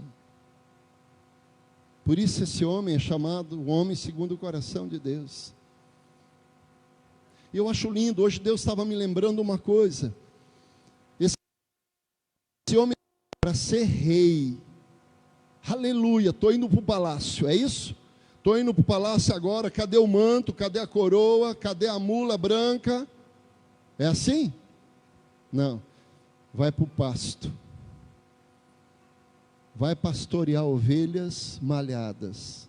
Por isso esse homem é chamado o homem segundo o coração de Deus. E eu acho lindo, hoje Deus estava me lembrando uma coisa. Esse homem para ser rei. Aleluia, estou indo para o palácio, é isso? Estou indo para o palácio agora, cadê o manto, cadê a coroa, cadê a mula branca? É assim? Não, vai para o pasto. Vai pastorear ovelhas malhadas.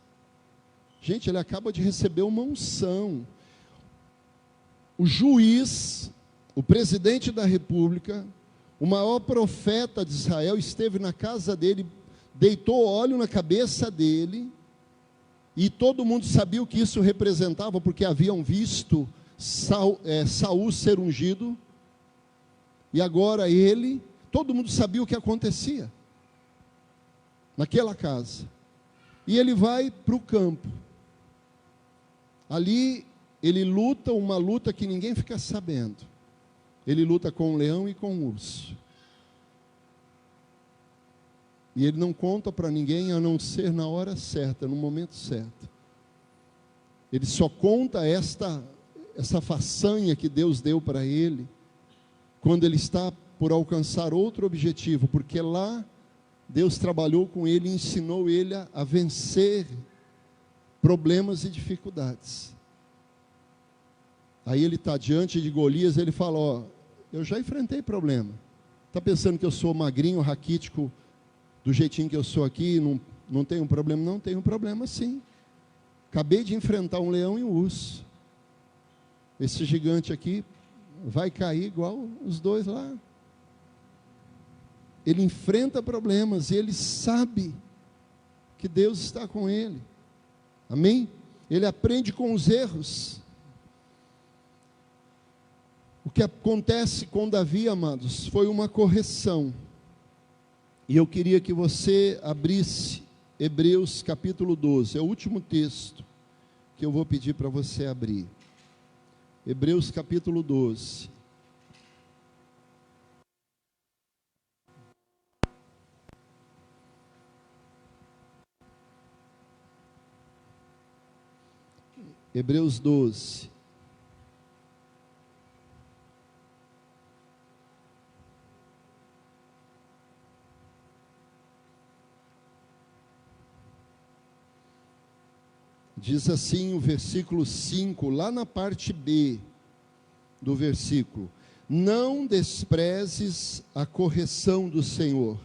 Gente, ele acaba de receber uma unção. O juiz, o presidente da república, o maior profeta de Israel, esteve na casa dele, deitou óleo na cabeça dele, e todo mundo sabia o que isso representava, porque haviam visto Saul ser ungido, e agora ele, todo mundo sabia o que acontecia naquela casa. E ele vai para o campo. Ali ele luta uma luta que ninguém fica sabendo. Ele luta com o leão e com o urso. E ele não conta para ninguém, a não ser na hora certa, no momento certo. Ele só conta essa façanha que Deus deu para ele, quando ele está por alcançar outro objetivo, porque lá Deus trabalhou com ele e ensinou ele a vencer problemas e dificuldades. Aí ele está diante de Golias, ele fala, ó, eu já enfrentei problema. Está pensando que eu sou magrinho, raquítico, do jeitinho que eu sou aqui, não tenho problema? Não tenho problema sim. Acabei de enfrentar um leão e um urso. Esse gigante aqui vai cair igual os dois lá. Ele enfrenta problemas e ele sabe que Deus está com ele. Amém? Ele aprende com os erros. O que acontece com Davi, amados, foi uma correção. E eu queria que você abrisse Hebreus capítulo 12. É o último texto que eu vou pedir para você abrir. Hebreus capítulo 12. Hebreus 12. Diz assim o versículo 5, lá na parte B do versículo: não desprezes a correção do Senhor,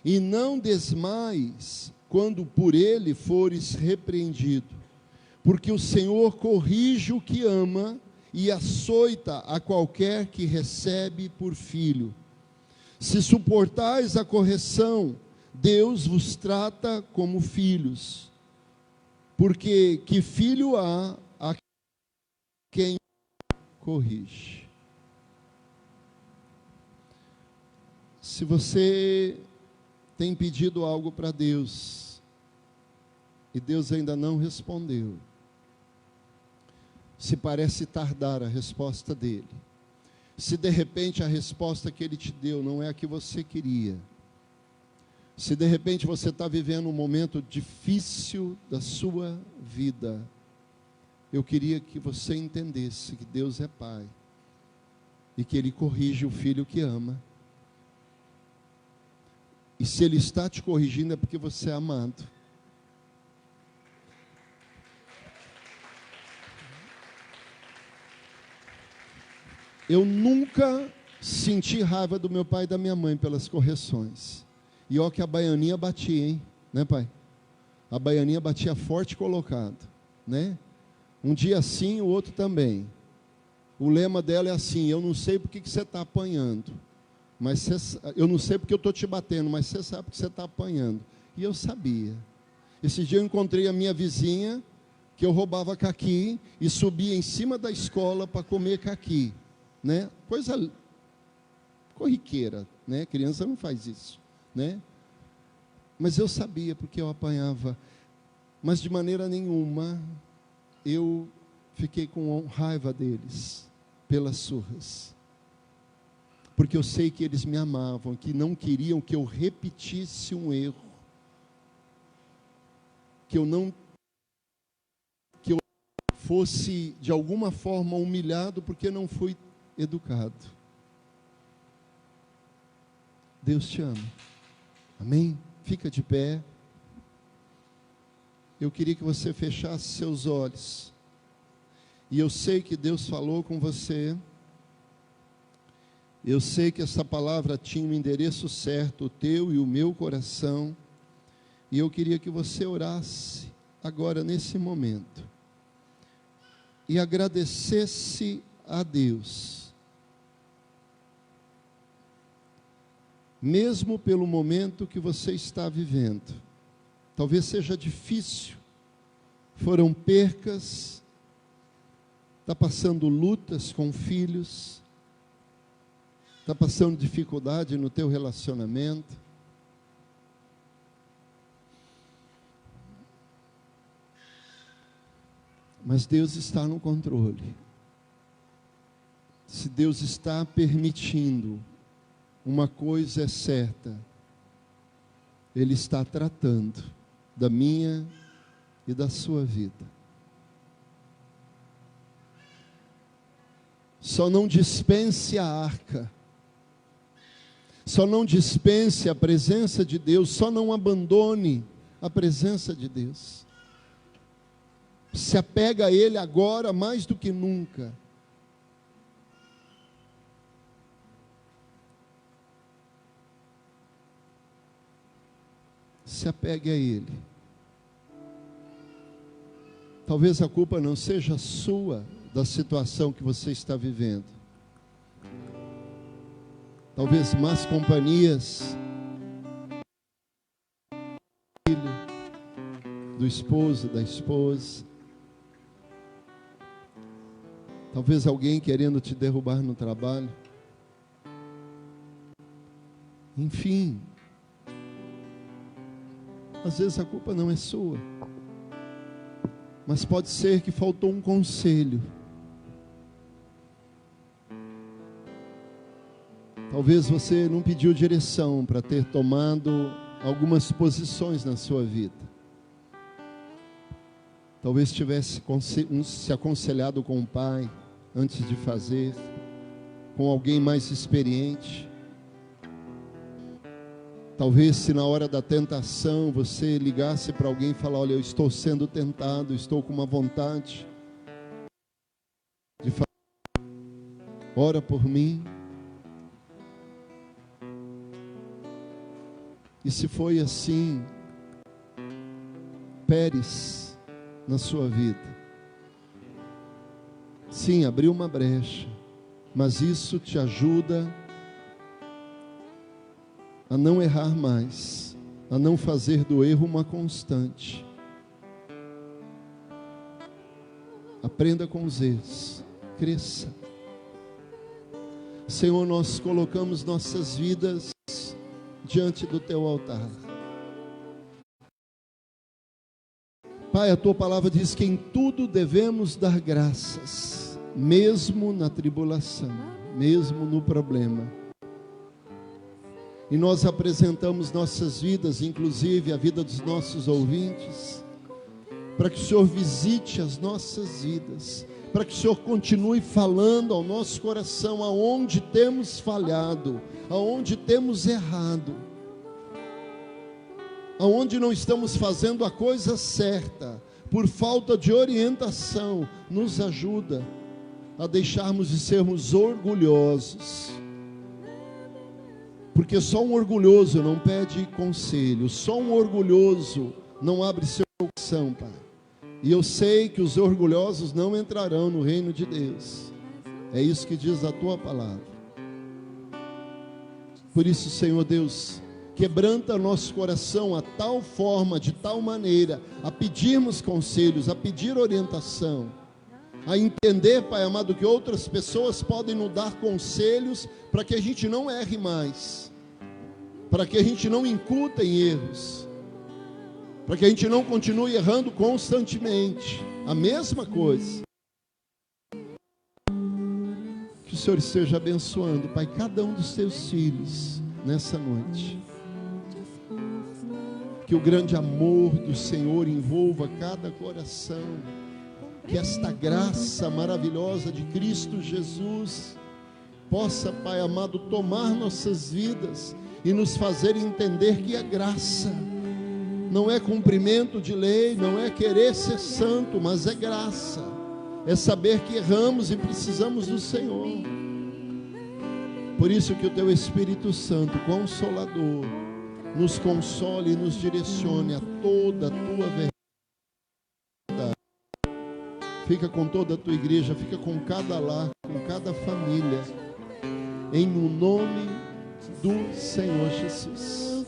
e não desmaies quando por ele fores repreendido, porque o Senhor corrige o que ama e açoita a qualquer que recebe por filho. Se suportais a correção, Deus vos trata como filhos. Porque que filho há a quem corrige? Se você tem pedido algo para Deus, e Deus ainda não respondeu, se parece tardar a resposta dele, se de repente a resposta que ele te deu não é a que você queria, se de repente você está vivendo um momento difícil da sua vida, eu queria que você entendesse que Deus é Pai, e que Ele corrige o filho que ama. E se Ele está te corrigindo é porque você é amado. Eu nunca senti raiva do meu pai e da minha mãe pelas correções. E ó que a baianinha batia, hein? Né, pai? A baianinha batia forte colocado, né? Um dia assim, o outro também. O lema dela é assim: eu não sei porque que você está apanhando, mas eu não sei porque eu estou te batendo, mas você sabe que você está apanhando. E eu sabia. Esse dia eu encontrei a minha vizinha, que eu roubava caqui e subia em cima da escola para comer caqui, né? Coisa corriqueira, né? Criança não faz isso, né? Mas eu sabia porque eu apanhava, mas de maneira nenhuma eu fiquei com raiva deles pelas surras, porque eu sei que eles me amavam, que não queriam que eu repetisse um erro. que eu fosse de alguma forma humilhado porque não fui educado. Deus te ama. Amém? Fica de pé. Eu queria que você fechasse seus olhos. E eu sei que Deus falou com você. Eu sei que essa palavra tinha o endereço certo, o teu e o meu coração. E eu queria que você orasse agora nesse momento. E agradecesse a Deus. Mesmo pelo momento que você está vivendo. Talvez seja difícil. Foram percas. Está passando lutas com filhos. Está passando dificuldade no teu relacionamento. Mas Deus está no controle. Se Deus está permitindo, uma coisa é certa: Ele está tratando da minha e da sua vida. Só não dispense a arca. Só não dispense a presença de Deus. Só não abandone a presença de Deus. Se apega a Ele agora mais do que nunca. Se apegue a Ele. Talvez a culpa não seja sua da situação que você está vivendo. Talvez más companhias, do esposo, da esposa. Talvez alguém querendo te derrubar no trabalho. Enfim, às vezes a culpa não é sua, mas pode ser que faltou um conselho. Talvez você não pediu direção para ter tomado algumas posições na sua vida. Talvez tivesse se aconselhado com o pai antes de fazer, com alguém mais experiente. Talvez se na hora da tentação você ligasse para alguém e falar: olha, eu estou sendo tentado, estou com uma vontade de fazer, ora por mim. E se foi assim, Pérez, na sua vida, sim, abriu uma brecha, mas isso te ajuda a não errar mais, a não fazer do erro uma constante. Aprenda com os erros, cresça. Senhor, nós colocamos nossas vidas diante do teu altar. Pai, a tua palavra diz que em tudo devemos dar graças, mesmo na tribulação, mesmo no problema. E nós apresentamos nossas vidas, inclusive a vida dos nossos ouvintes, para que o Senhor visite as nossas vidas, para que o Senhor continue falando ao nosso coração aonde temos falhado, aonde temos errado, aonde não estamos fazendo a coisa certa, por falta de orientação. Nos ajuda a deixarmos de sermos orgulhosos, porque só um orgulhoso não pede conselho, só um orgulhoso não abre seu coração, Pai. E eu sei que os orgulhosos não entrarão no reino de Deus. É isso que diz a tua palavra. Por isso, Senhor Deus, quebranta nosso coração a tal forma, de tal maneira, a pedirmos conselhos, a pedir orientação, a entender, Pai amado, que outras pessoas podem nos dar conselhos para que a gente não erre mais, para que a gente não incuta em erros, para que a gente não continue errando constantemente a mesma coisa. Que o Senhor esteja abençoando, Pai, cada um dos teus filhos nessa noite. Que que o grande amor do Senhor envolva cada coração, que esta graça maravilhosa de Cristo Jesus possa, Pai amado, tomar nossas vidas e nos fazer entender que é graça, não é cumprimento de lei, não é querer ser santo, mas é graça, é saber que erramos e precisamos do Senhor. Por isso que o Teu Espírito Santo, Consolador, nos console e nos direcione a toda a Tua verdade. Fica com toda a Tua igreja, fica com cada lar, com cada família, em o nome do Senhor Jesus.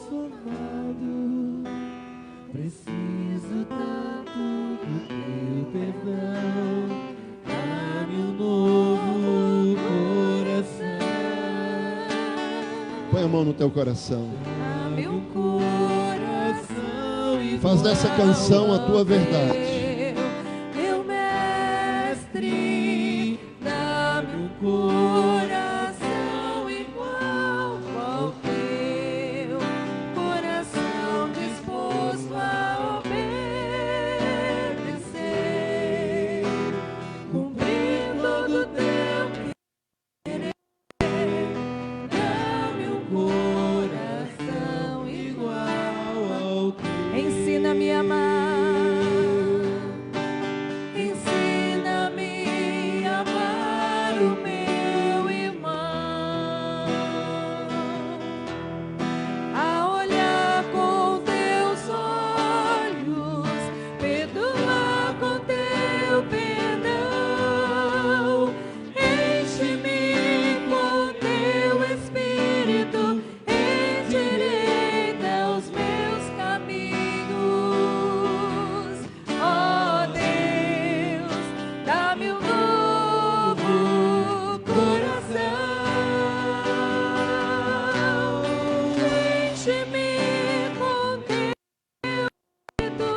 Preciso tanto do Teu perdão, dá-me um novo coração. Põe a mão no teu coração. Meu coração e faz dessa canção a tua verdade. Meu mestre, dá-me um coração igual ao teu, coração disposto a obedecer, cumprir todo o teu querer. Dá-me um coração igual ao teu. Ensina-me a amar, ensina-me a amar o meu irmão, a olhar com teus olhos, perdoar com teu perdão, enche-me com teu Espírito, endireita os meus caminhos. Ó Deus, dá-me um novo coração, enche-me com teu Espírito,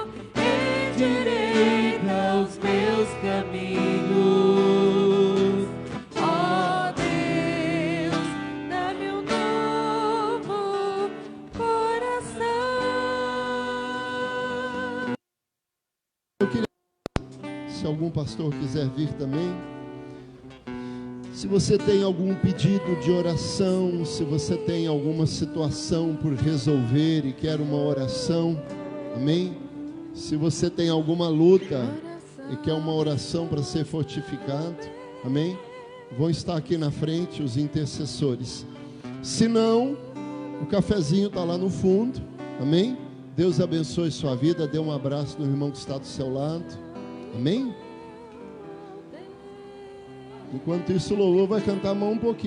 endireita os meus caminhos. Ó Deus, dá-me um novo coração. Se algum pastor quiser vir também, se você tem algum pedido de oração, se você tem alguma situação por resolver e quer uma oração, amém? Se você tem alguma luta e quer uma oração para ser fortificado, amém? Vão estar aqui na frente os intercessores. Se não, o cafezinho está lá no fundo, amém? Deus abençoe sua vida, dê um abraço no irmão que está do seu lado, amém? Enquanto isso, o louvor vai cantar a mão um pouquinho.